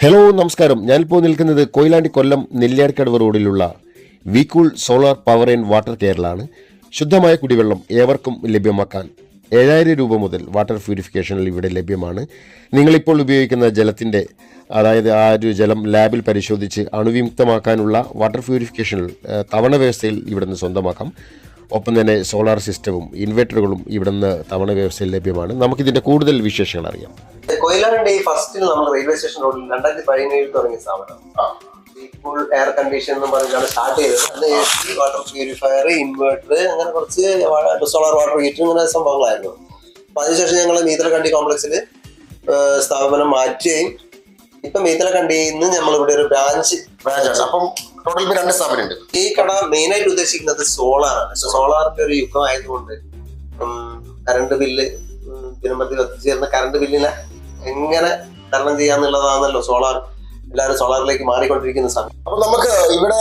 Hello നമസ്കാരം. ഞാനിപ്പോൾ നിൽക്കുന്നത് കൊയിലാണ്ടി കൊല്ലം നെല്ലിയാർക്കടവ് റോഡിലുള്ള വീക്കൂൾ സോളാർ പവർ ആൻഡ് വാട്ടർ കെയറിലാണ്. ശുദ്ധമായ കുടിവെള്ളം ഏവർക്കും ലഭ്യമാക്കാൻ 7,000 രൂപ മുതൽ വാട്ടർ പ്യൂരിഫിക്കേഷനിൽ ഇവിടെ ലഭ്യമാണ്. നിങ്ങളിപ്പോൾ ഉപയോഗിക്കുന്ന ജലത്തിൻ്റെ അതായത് ആ ഒരു ജലം ലാബിൽ പരിശോധിച്ച് അണുവിമുക്തമാക്കാനുള്ള വാട്ടർ പ്യൂരിഫിക്കേഷനിൽ തവണ വ്യവസ്ഥയിൽ ഇവിടെ നിന്ന് സ്വന്തമാക്കാം. ഒപ്പം തന്നെ സോളാർ സിസ്റ്റവും ഇൻവെർട്ടറുകളും ഇവിടെ നിന്ന് തവണ വ്യവസ്ഥയിൽ ലഭ്യമാണ്. നമുക്കിതിൻ്റെ കൂടുതൽ വിശേഷങ്ങൾ അറിയാം. കൊയിലാണ്ടി ഫസ്റ്റിൽ നമ്മൾ റെയിൽവേ സ്റ്റേഷൻ റോഡിൽ 2017 തുടങ്ങിയ സ്ഥാപനം ഫുൾ എയർ കണ്ടീഷൻ എന്ന് പറഞ്ഞാണ് സ്റ്റാർട്ട് ചെയ്തത്. അത് AC, വാട്ടർ പ്യൂരിഫയർ, ഇൻവേർട്ടർ, അങ്ങനെ കുറച്ച് സോളാർ വാട്ടർ ഹീറ്റർ ഇങ്ങനെ സംഭവങ്ങളായിരുന്നു. അപ്പൊ അതിനുശേഷം ഞങ്ങൾ മീത്തലക്കണ്ടി കോംപ്ലക്സിൽ സ്ഥാപനം മാറ്റുകയും ഇപ്പൊ മീത്തലക്കണ്ടിയിൽ നിന്ന് നമ്മളിവിടെ ഒരു ബ്രാഞ്ചാണ്. അപ്പം ടോട്ടൽ 2 സ്ഥാപനമുണ്ട്. ഈ കട മെയിനായിട്ട് ഉദ്ദേശിക്കുന്നത് സോളാറാണ്. പക്ഷെ സോളാറിന്റെ ഒരു യുഗം ആയതുകൊണ്ട് കറണ്ട് ബില്ല് ദിനംപ്രതി എത്തിച്ചേരുന്ന കറണ്ട് ബില്ലിനെ എങ്ങനെ തരണം ചെയ്യാന്നുള്ളതാണല്ലോ സോളാർ. എല്ലാവരും സോളാറിലേക്ക് മാറിക്കൊണ്ടിരിക്കുന്ന സമയം. അപ്പൊ നമുക്ക് ഇവിടെ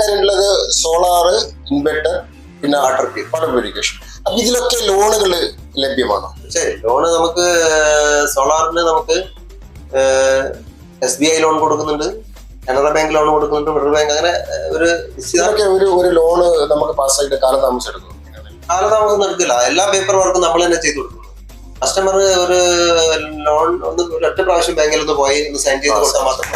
കാര്യമുള്ളത് സോളാർ, ഇൻവെർട്ടർ, പിന്നെ വാട്ടർ പ്യൂരിഫിക്കേഷൻ. അപ്പൊ ഇതിലൊക്കെ ലോണുകൾ ലഭ്യമാണോ? ശരി, ലോണ് നമുക്ക് സോളാറിന് നമുക്ക് SBI ലോൺ കൊടുക്കുന്നുണ്ട്, കനറ ബാങ്ക് ലോൺ കൊടുക്കുന്നുണ്ട്, ഫെഡറൽ ബാങ്ക്, അങ്ങനെ ഒരു ലോണ് നമുക്ക് പാസ്സായിട്ട് കാലതാമസം എടുക്കും. കാലതാമസം എടുക്കില്ല. എല്ലാ പേപ്പർ വർക്കും നമ്മൾ തന്നെ ചെയ്തു കൊടുക്കുന്നു. കസ്റ്റമർ ഒരു ലോൺ ഒറ്റ പ്രാവശ്യം ബാങ്കിൽ ഒന്ന് പോയി സൈൻ ചെയ്ത് കൊടുത്താൽ മാത്രം.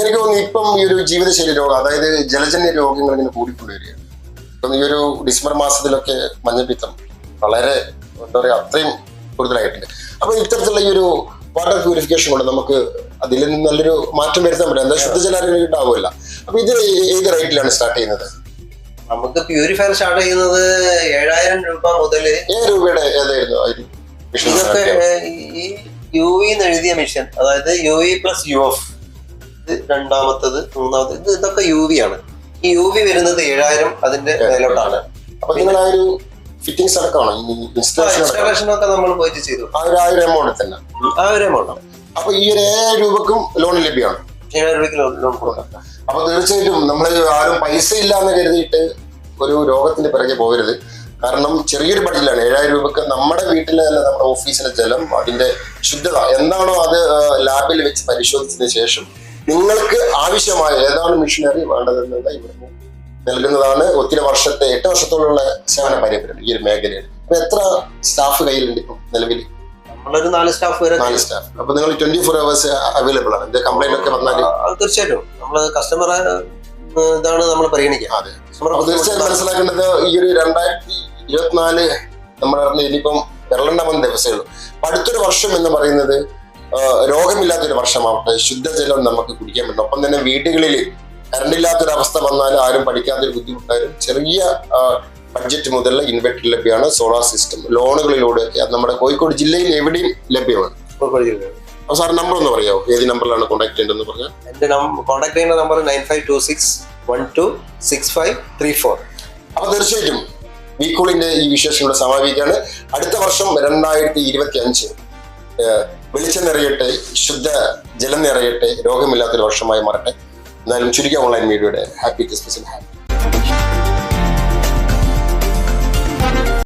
എനിക്ക് തോന്നുന്നു ഇപ്പം ഈ ഒരു ജീവിതശൈലി രോഗം, അതായത് ജലജന്യ രോഗങ്ങൾ ഇങ്ങനെ കൂടിക്കൊണ്ടുവരികയാണ്. ഇപ്പം ഈ ഒരു ഡിസംബർ മാസത്തിലൊക്കെ മഞ്ഞപ്പിത്തം വളരെ എന്താ പറയുക അത്രയും കൂടുതലായിട്ടുണ്ട്. അപ്പൊ ഇത്തരത്തിലുള്ള ഈ ഒരു വാട്ടർ പ്യൂരിഫിക്കേഷൻ കൊണ്ട് നമുക്ക് അതിൽ നിന്ന് നല്ലൊരു മാറ്റം വരുത്താൻ പറ്റും. എന്താ ശുദ്ധജലം കിട്ടാവില്ല. അപ്പൊ ഇത് ഏത് റേറ്റിലാണ് സ്റ്റാർട്ട് ചെയ്യുന്നത്? നമുക്ക് പ്യൂരിഫയർ സ്റ്റാർട്ട് ചെയ്യുന്നത് 7,000 രൂപ മുതൽ. 7 രൂപയുടെ ഏതായിരുന്നു ഇതൊക്കെ ഈ UV എഴുതിയ മിഷൻ, അതായത് UV പ്ലസ് UF, ഇത് രണ്ടാമത്തത്, മൂന്നാമത്തത്, ഇതൊക്കെ UV ആണ്. ഈ UV വരുന്നത് 7,000 അതിന്റെ മേലോട്ടാണ്. അപ്പൊ നിങ്ങൾ ആ ഒരു ഫിറ്റിംഗ്സ് അടക്കമാണോ ഇൻസ്റ്റാളേഷൻ ഒക്കെ നമ്മൾ പോയിട്ട് ചെയ്തു. ആ ഒരു 1,000 എമൗണ്ട് തന്നെ. ആ ഒരു എമൗണ്ട്. അപ്പൊ ഈ ഒരു 7,000 രൂപക്കും ലോൺ ലഭ്യമാണ്. 7,000 രൂപയ്ക്ക് ലോൺ കൊടുക്കാം. അപ്പൊ തീർച്ചയായിട്ടും നമ്മൾ ആരും പൈസ ഇല്ലാന്ന് കരുതിയിട്ട് ഒരു രോഗത്തിന്റെ പിറകെ പോകരുത്. കാരണം ചെറിയൊരു ബഡ്ജറ്റിലാണ് 7,000 രൂപക്ക് നമ്മുടെ വീട്ടിലെ തന്നെ നമ്മുടെ ഓഫീസിലെ ജലം അതിന്റെ ശുദ്ധത എന്താണോ അത് ലാബിൽ വെച്ച് പരിശോധിച്ചതിന് ശേഷം നിങ്ങൾക്ക് ആവശ്യമായ ഏതാണ് മെഷീനറി വേണ്ടതെന്നുള്ള ഇവിടുന്ന് നൽകുന്നതാണ്. ഒത്തിരി 8 വർഷത്തോളമുള്ള സേവന പാരമ്പര്യം ഈ ഒരു മേഖലയിൽ. അപ്പൊ എത്ര സ്റ്റാഫ് കയ്യിലുണ്ട് ഇപ്പം നിലവിൽ? നമ്മളൊരു 4 സ്റ്റാഫ് വരെ. 4 സ്റ്റാഫ്. അപ്പൊ നിങ്ങൾ 24 hours അവൈലബിൾ ആണ്. എന്ത് കംപ്ലൈന്റ് ഒക്കെ വന്നാൽ തീർച്ചയായിട്ടും നമ്മള് കസ്റ്റമറെ ഇതാണ് നമ്മൾ പരിഗണിക്കുക. അതെ, തീർച്ചയായും മനസ്സിലാക്കേണ്ടത് ഈ ഒരു 2024 നമ്മൾ ഇനിയിപ്പം വിരലെണ്ണ ദിവസമേ ഉള്ളൂ. അപ്പൊ അടുത്തൊരു വർഷം എന്ന് പറയുന്നത് രോഗമില്ലാത്തൊരു വർഷമാവട്ടെ, ശുദ്ധജലം നമുക്ക് കുടിക്കാൻ പറ്റും. ഒപ്പം തന്നെ വീടുകളിൽ കറണ്ട് ഇല്ലാത്തൊരവസ്ഥ വന്നാൽ ആരും പഠിക്കാത്തൊരു ബുദ്ധിമുട്ടായാലും ചെറിയ ബഡ്ജറ്റ് മുതലുള്ള ഇൻവെർട്ടർ ലഭ്യമാണ്. സോളാർ സിസ്റ്റം ലോണുകളിലൂടെയൊക്കെ അത് നമ്മുടെ കോഴിക്കോട് ജില്ലയിൽ എവിടെയും ലഭ്യമാണ്. അപ്പൊ സാർ നമ്പർ ഒന്ന് പറയാമോ? ഏത് നമ്പറിലാണ് കോൺടാക്ട് ചെയ്യേണ്ടതെന്ന് പറഞ്ഞാൽ? എന്റെ കോൺടാക്ട് ചെയ്യുന്ന നമ്പർ 9526126534. അപ്പൊ തീർച്ചയായിട്ടും വീക്കൂളിന്റെ ഈ വിശേഷങ്ങളുടെ സമാപിക്കുകയാണ്. അടുത്ത വർഷം 2025 വെളിച്ചം നിറയട്ടെ, ശുദ്ധ ജലം നിറയട്ടെ, രോഗമില്ലാത്തൊരു വർഷമായി മാറട്ടെ. എന്നാലും ചുരുക്കം ഓൺലൈൻ മീഡിയയുടെ ഹാപ്പി ക്രിസ്മസ്.